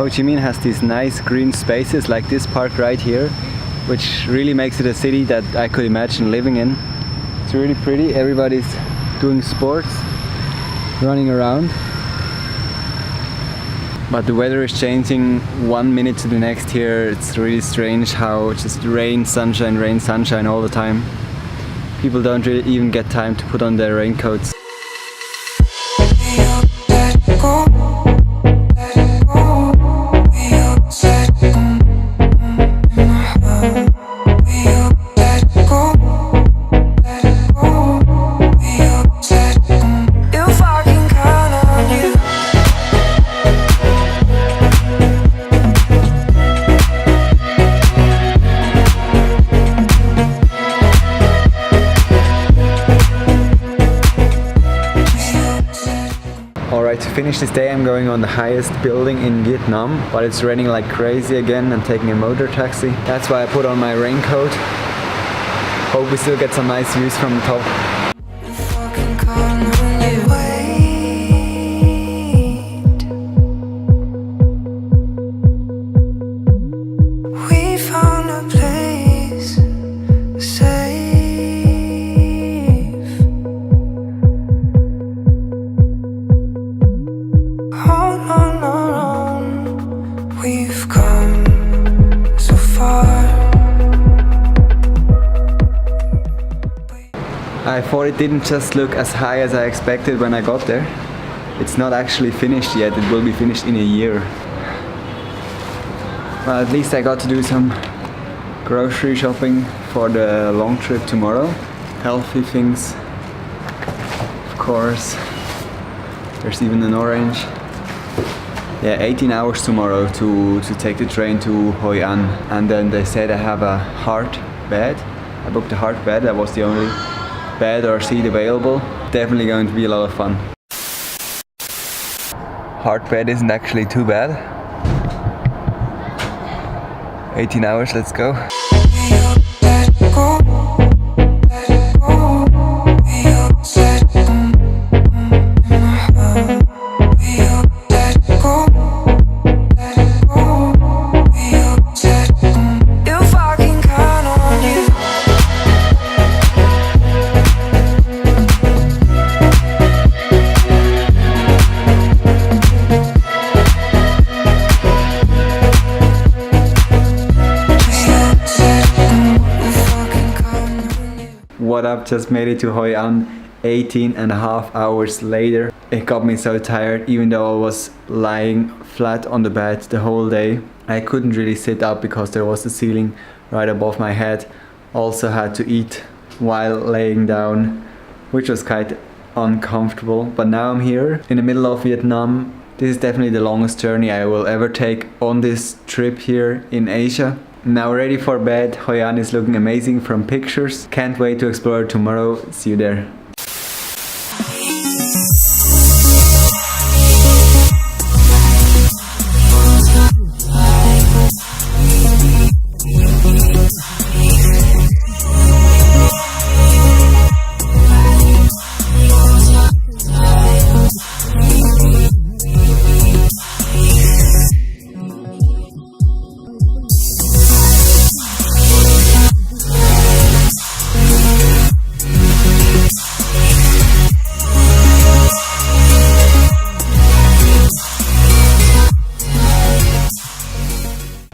Ho Chi Minh has these nice green spaces like this park right here, which really makes it a city that I could imagine living in. It's really pretty. Everybody's doing sports, running around. But the weather is changing 1 minute to the next here. It's really strange how just rain, sunshine all the time. People don't really even get time to put on their raincoats. Alright, to finish this day I'm going on the highest building in Vietnam, but it's raining like crazy again. I'm taking a motor taxi. That's why I put on my raincoat. Hope we still get some nice views from the top. I thought it didn't just look as high as I expected when I got there. It's not actually finished yet, it will be finished in a year. Well, at least I got to do some grocery shopping for the long trip tomorrow. Healthy things, of course. There's even an orange. Yeah, 18 hours tomorrow to take the train to Hoi An. And then they said I have a heart bed. I booked a heart bed, that was the only bed or seat available. Definitely going to be a lot of fun. Heart bed isn't actually too bad. 18 hours, let's go. What up, just made it to Hoi An 18.5 hours later. It got me so tired, even though I was lying flat on the bed the whole day. I couldn't really sit up because there was a ceiling right above my head. Also had to eat while laying down, which was quite uncomfortable. But now I'm here in the middle of Vietnam. This is definitely the longest journey I will ever take on this trip here in Asia. Now ready for bed. Hoi An is looking amazing from pictures. Can't wait to explore tomorrow. See you there.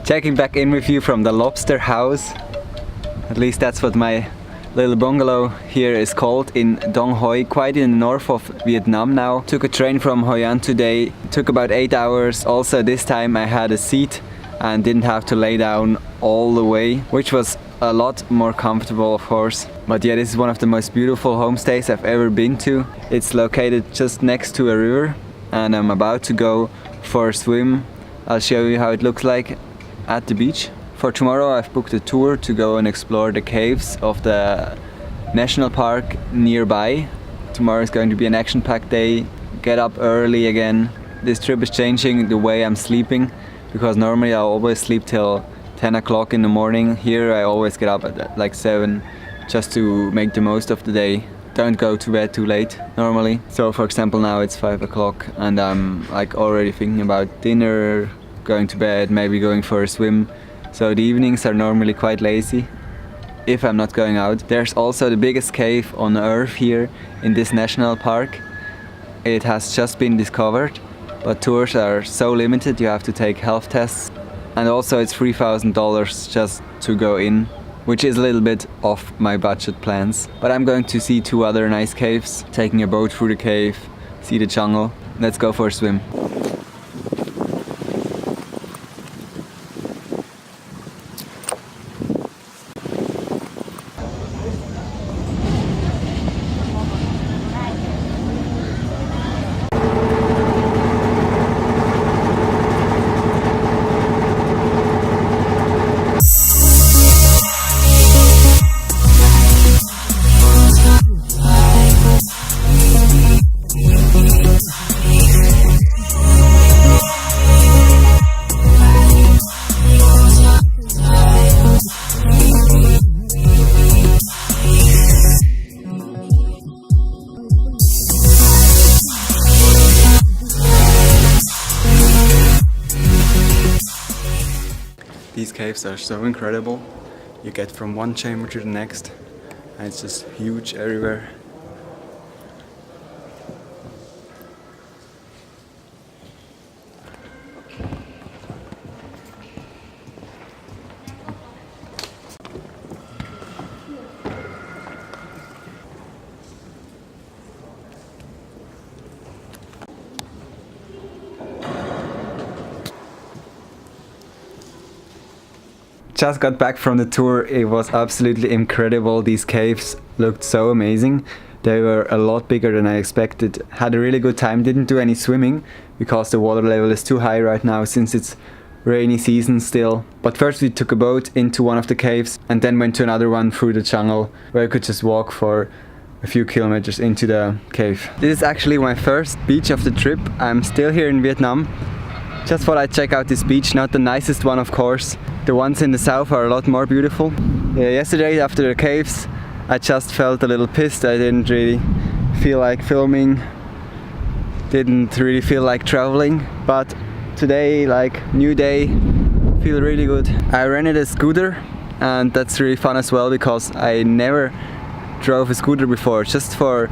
Checking back in with you from the lobster house. At least that's what my little bungalow here is called, in Dong Hoi, quite in the north of Vietnam now. Took a train from Hoi An today, took about 8 hours. Also this time I had a seat and didn't have to lay down all the way, which was a lot more comfortable, of course. But yeah, this is one of the most beautiful homestays I've ever been to. It's located just next to a river and I'm about to go for a swim. I'll show you how it looks like at the beach. For tomorrow I've booked a tour to go and explore the caves of the national park nearby. Tomorrow is going to be an action-packed day. Get up early again. This trip is changing the way I'm sleeping, because normally I always sleep till 10 o'clock in the morning. Here I always get up at like 7 just to make the most of the day. Don't go to bed too late normally. So for example now it's 5 o'clock and I'm like already thinking about dinner, going to bed, maybe going for a swim. So the evenings are normally quite lazy if I'm not going out. There's also the biggest cave on earth here in this national park. It has just been discovered, but tours are so limited, you have to take health tests. And also it's $3,000 just to go in, which is a little bit off my budget plans. But I'm going to see 2 other nice caves, taking a boat through the cave, see the jungle. Let's go for a swim. These caves are so incredible. You get from one chamber to the next, and it's just huge everywhere. Just got back from the tour. It was absolutely incredible. These caves looked so amazing. They were a lot bigger than I expected. Had a really good time. Didn't do any swimming because the water level is too high right now since it's rainy season still. But first we took a boat into one of the caves and then went to another one through the jungle where you could just walk for a few kilometers into the cave. This is actually my first beach of the trip. I'm still here in Vietnam. Just thought I'd check out this beach, not the nicest one of course. The ones in the south are a lot more beautiful. Yesterday after the caves I just felt a little pissed. I didn't really feel like filming, didn't really feel like traveling, but today, like new day, feel really good. I rented a scooter and that's really fun as well because I never drove a scooter before, just for,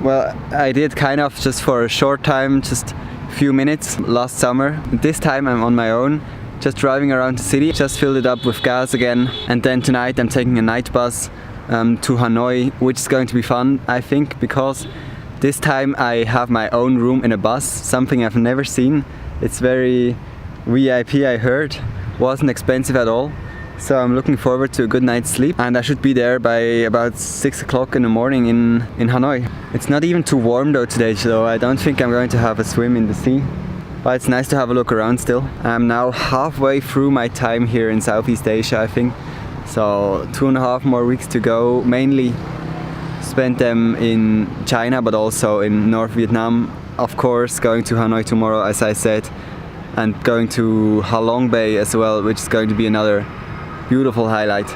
well, I did kind of just for a short time, just a few minutes last summer. This time I'm on my own, just driving around the city. Just filled it up with gas again, and then tonight I'm taking a night bus to Hanoi, which is going to be fun, I think, because this time I have my own room in a bus, something I've never seen. It's very VIP, I heard, wasn't expensive at all. So I'm looking forward to a good night's sleep, and I should be there by about 6 o'clock in the morning in Hanoi. It's not even too warm though today, so I don't think I'm going to have a swim in the sea. But it's nice to have a look around still. I'm now halfway through my time here in Southeast Asia, I think. So 2.5 more weeks to go. Mainly spent them in China, but also in North Vietnam. Of course, going to Hanoi tomorrow, as I said, and going to Ha Long Bay as well, which is going to be another beautiful highlight.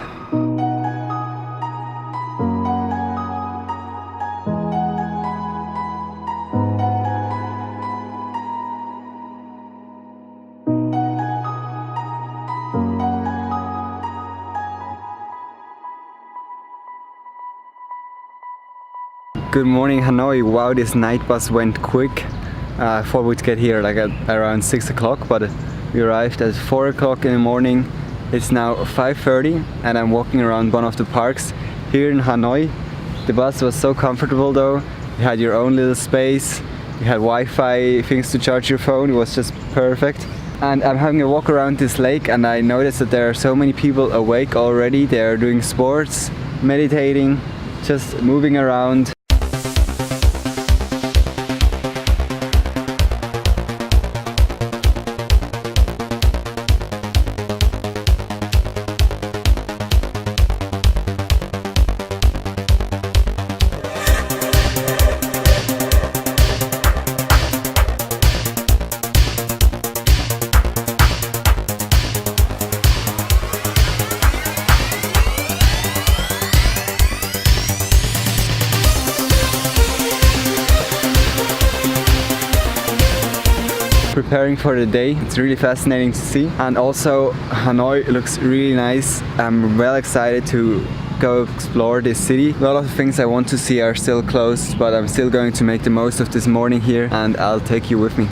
Good morning Hanoi. Wow, this night bus went quick. I thought we'd get here like at around 6 o'clock, but we arrived at 4 o'clock in the morning. It's now 5:30 and I'm walking around one of the parks here in Hanoi. The bus was so comfortable though. You had your own little space, you had Wi-Fi, things to charge your phone. It was just perfect. And I'm having a walk around this lake and I noticed that there are so many people awake already. They're doing sports, meditating, just moving around. preparing for the day. It's really fascinating to see. And also Hanoi looks really nice. I'm well excited to go explore this city. A lot of things I want to see are still closed, but I'm still going to make the most of this morning here, and I'll take you with me.